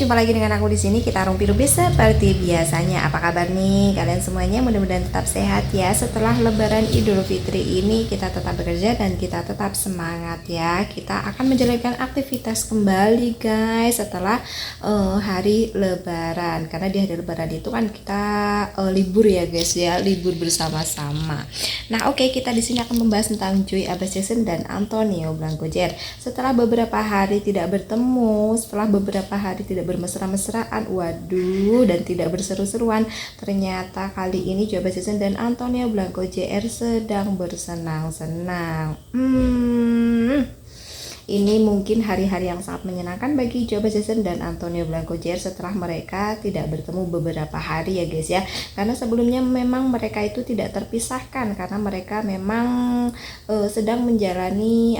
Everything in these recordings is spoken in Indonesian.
jumpa lagi dengan aku di sini. Kita rumpi-rumpi seperti biasanya. Apa kabar nih kalian semuanya? Mudah-mudahan tetap sehat ya. Setelah Lebaran Idul Fitri ini kita tetap bekerja dan kita tetap semangat ya. Kita akan menjalankan aktivitas kembali guys setelah hari Lebaran. Karena di hari Lebaran itu kan kita libur ya guys ya, libur bersama-sama. Nah oke, kita di sini akan membahas tentang Joey Abas Jackson dan Antonio Blanco Jr. Setelah beberapa hari tidak bertemu, setelah beberapa hari tidak bermesra-mesraan, waduh, dan tidak berseru-seruan, ternyata kali ini Joey Abas Jackson dan Antonio Blanco Jr. sedang bersenang-senang. Ini mungkin hari-hari yang sangat menyenangkan bagi Joey Abas Jackson dan Antonio Blanco Jr. setelah mereka tidak bertemu beberapa hari ya guys ya. Karena sebelumnya memang mereka itu tidak terpisahkan karena mereka memang sedang menjalani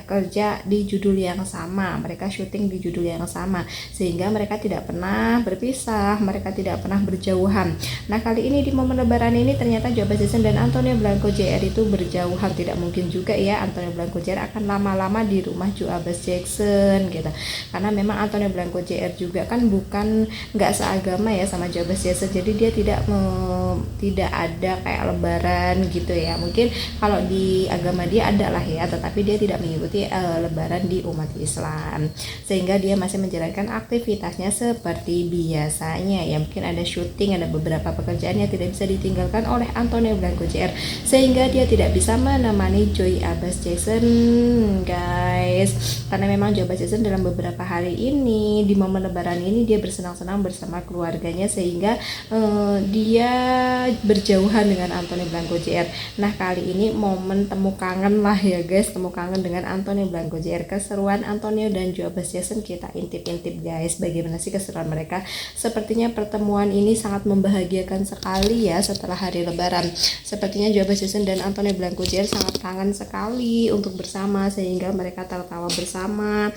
kerja di judul yang sama. Mereka syuting di judul yang sama sehingga mereka tidak pernah berpisah, mereka tidak pernah berjauhan. Nah kali ini di momen Lebaran ini ternyata Joey Abas Jackson dan Antonio Blanco Jr. itu berjauhan. Tidak mungkin juga ya Antonio Blanco Jr. akan lama-lama di rumah Joey Abas Jackson gitu, karena memang Antonio Blanco Jr. juga kan nggak seagama ya sama Joey Abas Jackson, jadi dia tidak ada kayak Lebaran gitu ya. Mungkin kalau di agama dia ada lah ya, tetapi dia tidak mengikuti Lebaran di umat Islam, sehingga dia masih menjalankan aktivitasnya seperti biasanya ya. Mungkin ada syuting, ada beberapa pekerjaan yang tidak bisa ditinggalkan oleh Antonio Blanco Jr. sehingga dia tidak bisa menemani Joey Abas Jackson guys, karena memang Joey Abas Jackson dalam beberapa hari ini di momen Lebaran ini dia bersenang-senang bersama keluarganya sehingga dia berjauhan dengan Antonio Blanco Jr. Nah kali ini momen temu kangen lah ya guys, temu kangen dengan Antonio Blanco Jr. Keseruan Antonio dan Joey Abas Jackson kita intip-intip guys, bagaimana sih keseruan mereka. Sepertinya pertemuan ini sangat membahagiakan sekali ya setelah hari Lebaran. Sepertinya Joey Abas Jackson dan Antonio Blanco Jr. sangat kangen sekali untuk bersama sehingga mereka tertawa bersama.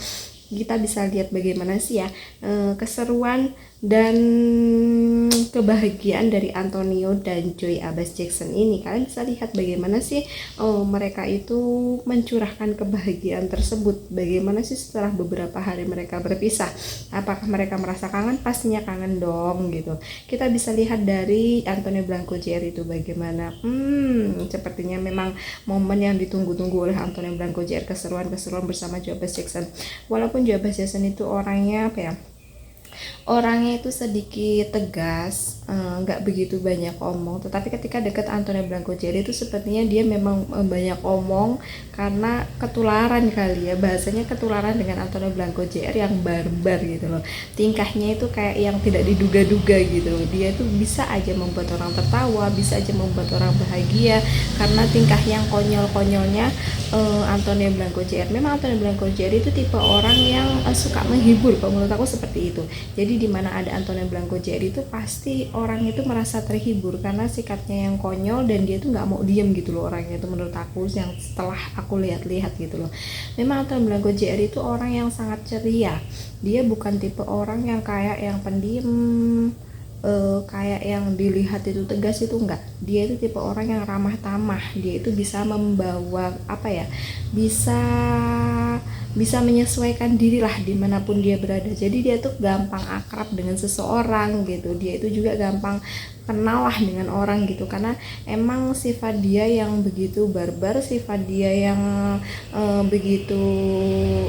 Kita bisa lihat bagaimana sih ya keseruan dan kebahagiaan dari Antonio dan Joey Abas Jackson ini. Kalian bisa lihat bagaimana sih mereka itu mencurahkan kebahagiaan tersebut. Bagaimana sih setelah beberapa hari mereka berpisah, apakah mereka merasa kangen? Pastinya kangen dong gitu. Kita bisa lihat dari Antonio Blanco Jr. itu bagaimana sepertinya memang momen yang ditunggu-tunggu oleh Antonio Blanco Jr. keseruan bersama Joey Abas Jackson. Walaupun Joey Abas Jackson itu orangnya orangnya itu sedikit tegas, nggak begitu banyak omong, tetapi ketika dekat Antonio Blanco Jr. itu sepertinya dia memang banyak omong karena ketularan kali ya, bahasanya ketularan dengan Antonio Blanco Jr. yang barbar gitu loh. Tingkahnya itu kayak yang tidak diduga-duga gitu loh. Dia itu bisa aja membuat orang tertawa, bisa aja membuat orang bahagia karena tingkah yang konyol-konyolnya Antonio Blanco Jr. Memang Antonio Blanco Jr. itu tipe orang yang suka menghibur, kalau menurut aku seperti itu. Jadi di mana ada Antonio Blanco Jr. itu pasti orang itu merasa terhibur karena sikapnya yang konyol dan dia tuh nggak mau diem gitu loh orangnya itu, menurut aku yang setelah aku lihat-lihat gitu loh. Memang Antonio Blanco Jr. itu orang yang sangat ceria. Dia bukan tipe orang yang kayak yang pendiam, kayak yang dilihat itu tegas, itu enggak. Dia itu tipe orang yang ramah tamah. Dia itu bisa membawa bisa menyesuaikan diri lah dimanapun dia berada. Jadi dia tuh gampang akrab dengan seseorang gitu. Dia itu juga gampang kenal lah dengan orang gitu, karena emang sifat dia yang begitu barbar, sifat dia yang begitu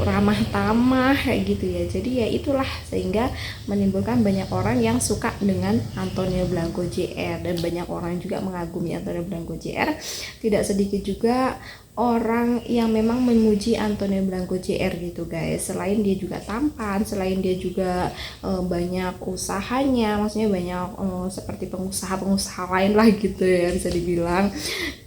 ramah tamah kayak gitu ya. Jadi ya itulah sehingga menimbulkan banyak orang yang suka dengan Antonio Blanco Jr. dan banyak orang juga mengagumi Antonio Blanco Jr. Tidak sedikit juga orang yang memang memuji Antonio Blanco Jr. gitu guys. Selain dia juga tampan, selain dia juga banyak usahanya, maksudnya banyak seperti pengusaha lain lah gitu ya bisa dibilang.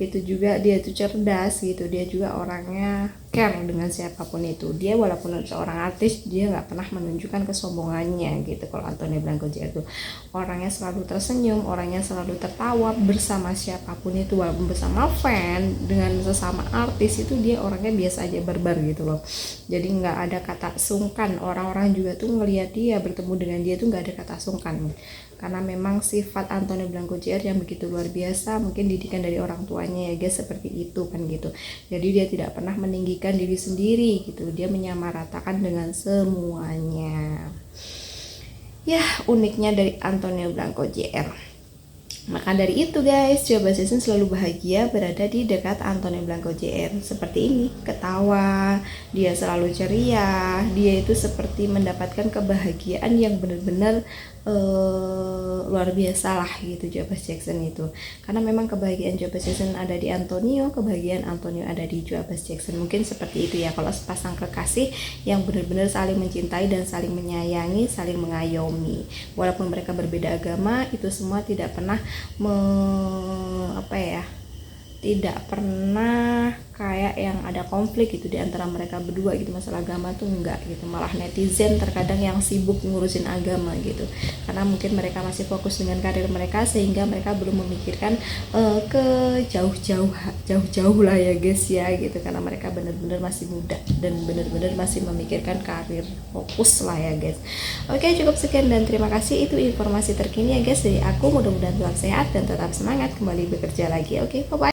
Itu juga dia tuh cerdas gitu. Dia juga orangnya care dengan siapapun itu. Dia walaupun seorang artis, dia nggak pernah menunjukkan kesombongannya gitu. Kalau Antonio Blanco Jr. itu orangnya selalu tersenyum, orangnya selalu tertawa bersama siapapun itu, walaupun bersama fan, dengan sesama artis itu dia orangnya biasa aja, barbar gitu loh. Jadi nggak ada kata sungkan. Orang-orang juga tuh ngelihat dia, bertemu dengan dia tuh nggak ada kata sungkan. Karena memang sifat Antonio Blanco Jr. yang begitu luar biasa, mungkin didikan dari orang tuanya ya guys, seperti itu kan gitu. Jadi dia tidak pernah meninggikan diri sendiri gitu, dia menyamaratakan dengan semuanya. Ya, uniknya dari Antonio Blanco JR. Maka dari itu guys, Coba Season selalu bahagia berada di dekat Antonio Blanco JR. Seperti ini, ketawa, dia selalu ceria, dia itu seperti mendapatkan kebahagiaan yang benar-benar luar biasa lah gitu Joe Jackson itu. Karena memang kebahagiaan Joe Jackson ada di Antonio, kebahagiaan Antonio ada di Joe Jackson. Mungkin seperti itu ya kalau sepasang kekasih yang benar-benar saling mencintai dan saling menyayangi, saling mengayomi. Walaupun mereka berbeda agama, itu semua tidak pernah tidak pernah kayak yang ada konflik gitu di antara mereka berdua gitu. Masalah agama tuh enggak gitu, malah netizen terkadang yang sibuk ngurusin agama gitu, karena mungkin mereka masih fokus dengan karir mereka sehingga mereka belum memikirkan ke jauh-jauh lah ya guys ya gitu, karena mereka benar-benar masih muda dan benar-benar masih memikirkan karir, fokus lah ya guys. Oke, cukup sekian dan terima kasih, itu informasi terkini ya guys dari aku. Mudah-mudahan tetap sehat dan tetap semangat kembali bekerja lagi. Oke, bye bye.